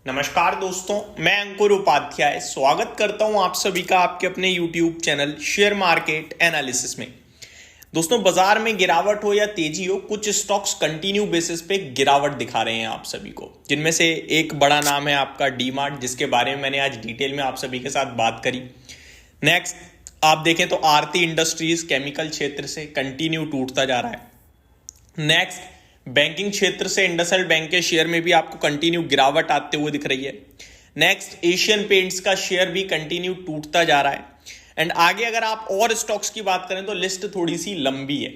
नमस्कार दोस्तों, मैं अंकुर उपाध्याय स्वागत करता हूं आप सभी का आपके अपने YouTube channel share market analysis में। दोस्तों, बाजार में गिरावट हो या तेजी हो, कुछ स्टॉक्स कंटिन्यू बेसिस पे गिरावट दिखा रहे हैं आप सभी को, जिनमें से एक बड़ा नाम है आपका डीमार्ट, जिसके बारे में मैंने आज डिटेल में आप सभी के साथ बात करी। नेक्स्ट आप देखें तो आरती इंडस्ट्रीज केमिकल क्षेत्र से कंटिन्यू टूटता जा रहा है। नेक्स्ट बैंकिंग क्षेत्र से इंडसइंड बैंक के शेयर में भी आपको कंटिन्यू गिरावट आते हुए दिख रही है। नेक्स्ट एशियन पेंट्स का शेयर भी कंटिन्यू टूटता जा रहा है। एंड आगे अगर आप और स्टॉक्स की बात करें तो लिस्ट थोड़ी सी लंबी है,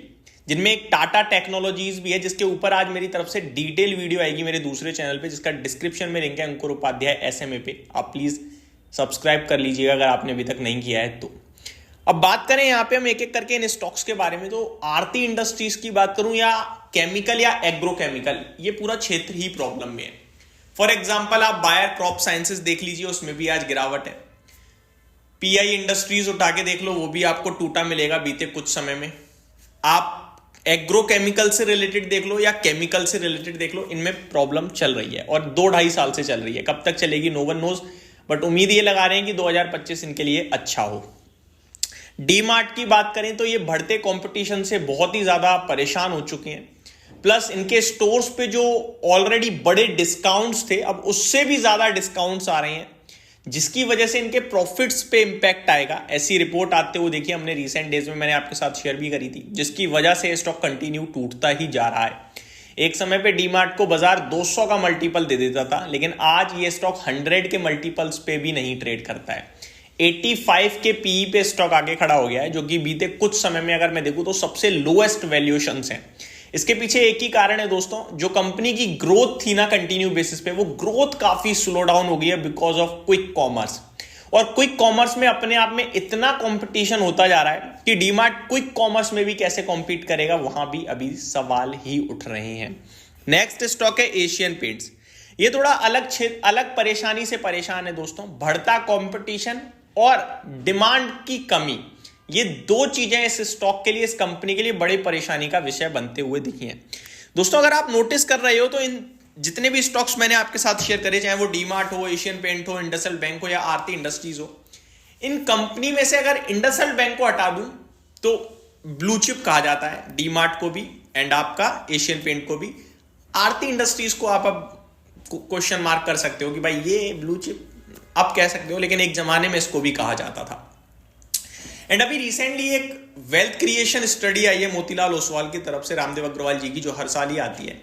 जिनमें एक टाटा टेक्नोलॉजीज भी है, जिसके ऊपर आज मेरी तरफ से डिटेल वीडियो आएगी मेरे दूसरे चैनल पे, जिसका डिस्क्रिप्शन में लिंक है अंकुर उपाध्याय SMA पे। आप प्लीज सब्सक्राइब कर लीजिएगा अगर आपने अभी तक नहीं किया है तो। अब बात करें यहाँ पे हम एक एक करके इन स्टॉक्स के बारे में, तो आरती इंडस्ट्रीज की बात करूं या केमिकल या एग्रोकेमिकल, ये पूरा क्षेत्र ही प्रॉब्लम में है। फॉर एग्जांपल आप बायर क्रॉप साइंसेस देख लीजिए, उसमें भी आज गिरावट है। पीआई इंडस्ट्रीज उठा के देख लो, वो भी आपको टूटा मिलेगा बीते कुछ समय में। आप एग्रोकेमिकल से रिलेटेड देख लो या केमिकल से रिलेटेड देख लो, इनमें प्रॉब्लम चल रही है और 2-2.5 साल से चल रही है। कब तक चलेगी नो वन नोज, बट उम्मीद ये लगा रहे हैं कि 2025 इनके लिए अच्छा हो। डीमार्ट की बात करें तो ये बढ़ते कंपटीशन से बहुत ही ज्यादा परेशान हो चुके हैं, प्लस इनके स्टोर्स पे जो ऑलरेडी बड़े डिस्काउंट्स थे, अब उससे भी ज्यादा डिस्काउंट्स आ रहे हैं, जिसकी वजह से इनके प्रॉफिट्स पे इंपैक्ट आएगा। ऐसी रिपोर्ट आते हुए देखिए हमने रिसेंट डेज में, मैंने आपके साथ शेयर भी करी थी, जिसकी वजह से स्टॉक कंटिन्यू टूटता ही जा रहा है। एक समय पे डीमार्ट को बाजार 200 का मल्टीपल दे देता था, लेकिन आज ये स्टॉक 100 के मल्टीपल्स पे भी नहीं ट्रेड करता है। 85 के पीई पे स्टॉक आगे खड़ा हो गया है, जो कि बीते कुछ समय में अगर मैं देखूं तो सबसे लोएस्ट वैल्यूएशंस हैं। इसके पीछे एक ही कारण है दोस्तों, जो कंपनी की ग्रोथ थी ना कंटिन्यू बेसिस पे, वो ग्रोथ काफी स्लो डाउन हो गई है बिकॉज ऑफ क्विक कॉमर्स। और क्विक कॉमर्स में अपने आप में इतना कंपटीशन होता जा रहा है कि डीमार्ट क्विक कॉमर्स में भी कैसे कॉम्पीट करेगा, वहां भी अभी सवाल ही उठ रहे हैं। नेक्स्ट स्टॉक है एशियन पेंट्स। ये थोड़ा अलग परेशानी से परेशान है दोस्तों। बढ़ता कॉम्पिटिशन और डिमांड की कमी, ये दो चीजें इस स्टॉक के लिए, इस कंपनी के लिए बड़ी परेशानी का विषय बनते हुए दिखी हैं। दोस्तों, अगर आप नोटिस कर रहे हो तो इन जितने भी स्टॉक्स मैंने आपके साथ शेयर करे, चाहे वो डीमार्ट हो, एशियन पेंट हो, इंडसइंड बैंक हो या आरती इंडस्ट्रीज हो, इन कंपनी में से अगर इंडसइंड बैंक को हटा दूं तो ब्लू चिप कहा जाता है डीमार्ट को भी एंड आपका एशियन पेंट को भी। आरती इंडस्ट्रीज को आप अब क्वेश्चन मार्क कर सकते हो कि भाई ये ब्लू चिप आप कह सकते हो, लेकिन एक जमाने में इसको भी कहा जाता था। एंड अभी रिसेंटली एक वेल्थ क्रिएशन स्टडी आई है मोतीलाल ओसवाल की तरफ से, रामदेव अग्रवाल जी की, जो हर साल ही आती है।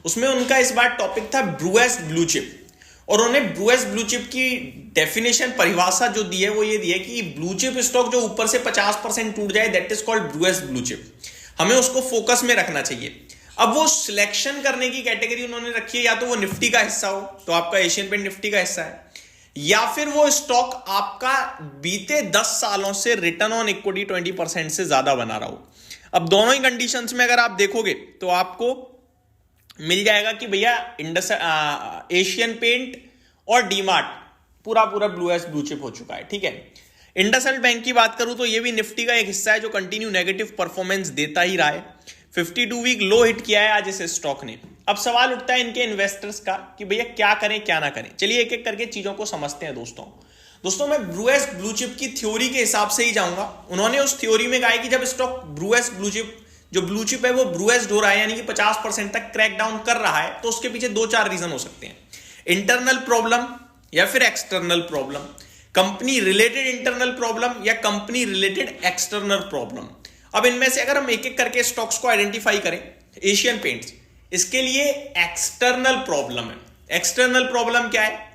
उसमें उनका इस बार टॉपिक था ब्रूएस्ट ब्लू चिप, और उन्होंने ब्रूएस्ट ब्लू चिप की डेफिनेशन, परिभाषा जो दी है वो ये दी है कि ब्लू चिप स्टॉक जो ऊपर से 50% टूट जाए, that is called bluest blue chip. हमें उसको फोकस में रखना चाहिए। अब वो सिलेक्शन करने की कैटेगरी उन्होंने रखी है, या तो वो निफ्टी का हिस्सा हो, तो आपका एशियन पेंट निफ्टी का हिस्सा है, या फिर वो स्टॉक आपका बीते 10 सालों से रिटर्न ऑन इक्विटी 20% से ज्यादा बना रहा हो। अब दोनों ही कंडीशंस में अगर आप देखोगे तो आपको मिल जाएगा कि भैया एशियन पेंट और डीमार्ट पूरा ब्लू चिप हो चुका है। ठीक है, इंडसइंड बैंक की बात करूं तो ये भी निफ्टी का एक हिस्सा है, जो कंटिन्यू नेगेटिव परफॉर्मेंस देता ही रहा है। 52 वीक लो हिट किया है आज इस स्टॉक ने। अब सवाल उठता है इनके इन्वेस्टर्स का कि भैया क्या करें क्या ना करें। चलिए एक एक करके चीजों को समझते हैं दोस्तों मैं ब्रूएस्ट ब्लू चिप की थ्योरी के हिसाब से ही जाऊंगा। उन्होंने उस थ्योरी में कहा है कि जब स्टॉक ब्रूएस्ट ब्लू चिप, जो ब्लू चिप है वो ब्रूएस्ट हो रहा है, यानी कि 50% तक क्रैक डाउन कर रहा है, तो उसके पीछे 2-4 रीजन हो सकते हैं। इंटरनल प्रॉब्लम या फिर external problem, company related internal problem या कंपनी रिलेटेड एक्सटर्नल प्रॉब्लम। अब इनमें से अगर हम एक एक करके स्टॉक्स को आइडेंटिफाई करें, एशियन पेंट्स, इसके लिए एक्सटर्नल प्रॉब्लम है। एक्सटर्नल प्रॉब्लम क्या है?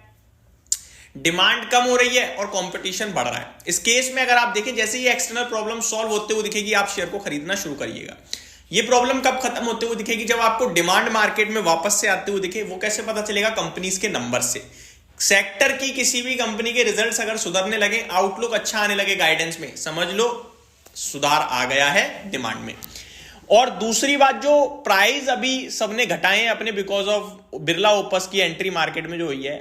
डिमांड कम हो रही है और कंपटीशन बढ़ रहा है। इस केस में अगर आप देखें, जैसे ये एक्सटर्नल प्रॉब्लम सॉल्व होते हुए दिखेगी, आप शेयर को खरीदना शुरू करिएगा। ये प्रॉब्लम कब खत्म होते हुए दिखेगी? जब आपको डिमांड मार्केट में वापस से आते हुए दिखे। वो कैसे पता चलेगा? कंपनीज के नंबर से। सेक्टर की किसी भी कंपनी के रिजल्ट्स अगर सुधरने लगे, आउटलुक अच्छा आने लगे गाइडेंस में, समझ लो सुधार आ गया है डिमांड में। और दूसरी बात, जो प्राइस अभी सबने घटाए हैं अपने बिकॉज ऑफ बिरला ओपस की एंट्री मार्केट में जो हुई है,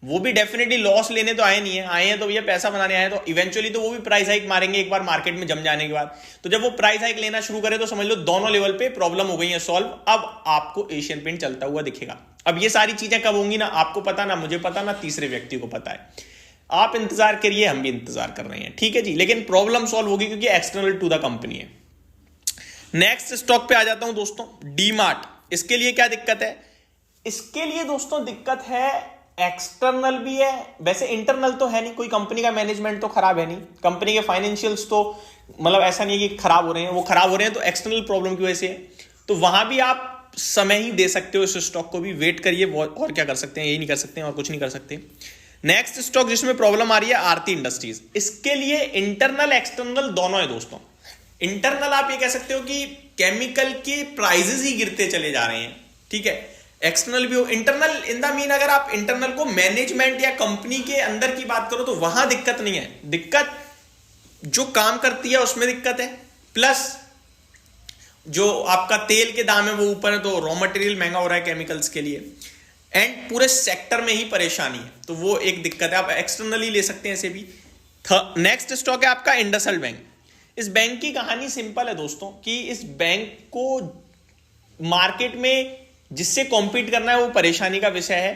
वो भी डेफिनेटली लॉस लेने तो आए नहीं है, आए हैं तो भैया पैसा बनाने आए हैं, तो इवेंचुअली तो वो भी प्राइस हाइक मारेंगे एक बार मार्केट में जम जाने के बाद। तो जब वो प्राइस हाइक लेना शुरू करे तो समझ लो दोनों लेवल पे प्रॉब्लम हो गई है सॉल्व। अब आपको एशियन पेंट चलता हुआ दिखेगा। अब ये सारी चीजें कब होंगी ना आपको पता, ना मुझे पता, ना तीसरे व्यक्ति को पता है। आप इंतजार करिए, हम भी इंतजार कर रहे हैं, ठीक है जी। लेकिन प्रॉब्लम सॉल्व होगी क्योंकि एक्सटर्नल टू द कंपनी है। नेक्स्ट स्टॉक पे आ जाता हूं दोस्तों, डीमार्ट। इसके लिए क्या दिक्कत है? इसके लिए दोस्तों दिक्कत है, एक्सटर्नल भी है, वैसे इंटरनल तो है नहीं, कोई कंपनी का मैनेजमेंट तो खराब है नहीं, कंपनी के फाइनेंशियल्स तो मतलब ऐसा नहीं है कि खराब हो रहे हैं, वो खराब हो रहे हैं तो एक्सटर्नल प्रॉब्लम की वजह से है। तो वहां भी आप समय ही दे सकते हो, इस स्टॉक को भी वेट करिए, और क्या कर सकते हैं, यही नहीं कर सकते हैं और कुछ नहीं कर सकते। नेक्स्ट स्टॉक जिसमें प्रॉब्लम आ रही है आरती इंडस्ट्रीज। इसके लिए इंटरनल एक्सटर्नल दोनों है दोस्तों। इंटरनल आप ये कह सकते हो कि केमिकल के प्राइजेस ही गिरते चले जा रहे हैं, ठीक है। एक्सटर्नल भी हो, इंटरनल इन द मीन अगर आप इंटरनल को मैनेजमेंट या कंपनी के अंदर की बात करो तो वहां दिक्कत नहीं है, दिक्कत जो काम करती है उसमें दिक्कत है, प्लस जो आपका तेल के दाम है वो ऊपर है तो रॉ मटेरियल महंगा हो रहा है केमिकल्स के लिए, एंड पूरे सेक्टर में ही परेशानी है, तो वो एक दिक्कत है। आप एक्सटर्नली ले सकते हैं इसे भी। नेक्स्ट स्टॉक है आपका इंडसइंड बैंक। इस बैंक की कहानी सिंपल है दोस्तों कि इस बैंक को मार्केट में जिससे कॉम्पीट करना है वो परेशानी का विषय है।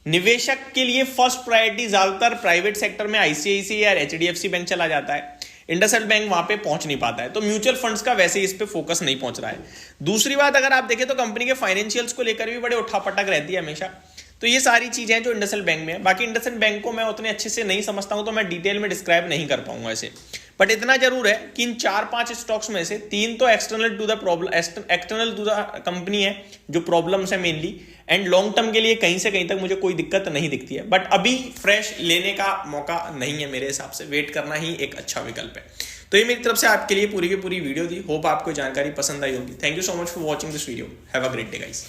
निवेशक के लिए फर्स्ट प्रायोरिटी ज्यादातर प्राइवेट सेक्टर में आईसीआईसीआई या एचडीएफसी बैंक चला जाता है, इंडसइंड बैंक वहां पे पहुंच नहीं पाता है, तो म्यूचुअल फंड्स का वैसे ही इस पे फोकस नहीं पहुंच रहा है। दूसरी बात अगर आप देखें तो कंपनी के फाइनेंशियल्स को लेकर भी बड़े उठापटक रहती है हमेशा। तो ये सारी चीजें हैं जो इंडसइंड बैंक में है। बाकी इंडसइंड बैंक को मैं उतने अच्छे से नहीं समझता हूं तो मैं डिटेल में डिस्क्राइब नहीं कर पाऊंगा इसे, बट इतना जरूर है कि इन 4-5 स्टॉक्स में से 3 तो external to the problem, external to the company है जो प्रॉब्लम्स है मेनली, एंड लॉन्ग टर्म के लिए कहीं से कहीं तक मुझे कोई दिक्कत नहीं दिखती है। बट अभी फ्रेश लेने का मौका नहीं है मेरे हिसाब से, वेट करना ही एक अच्छा विकल्प है। तो ये मेरी तरफ से आपके लिए पूरी की पूरी वीडियो थी। होप आपको जानकारी पसंद आई होगी। Thank you so much for watching this video. Have a great day guys.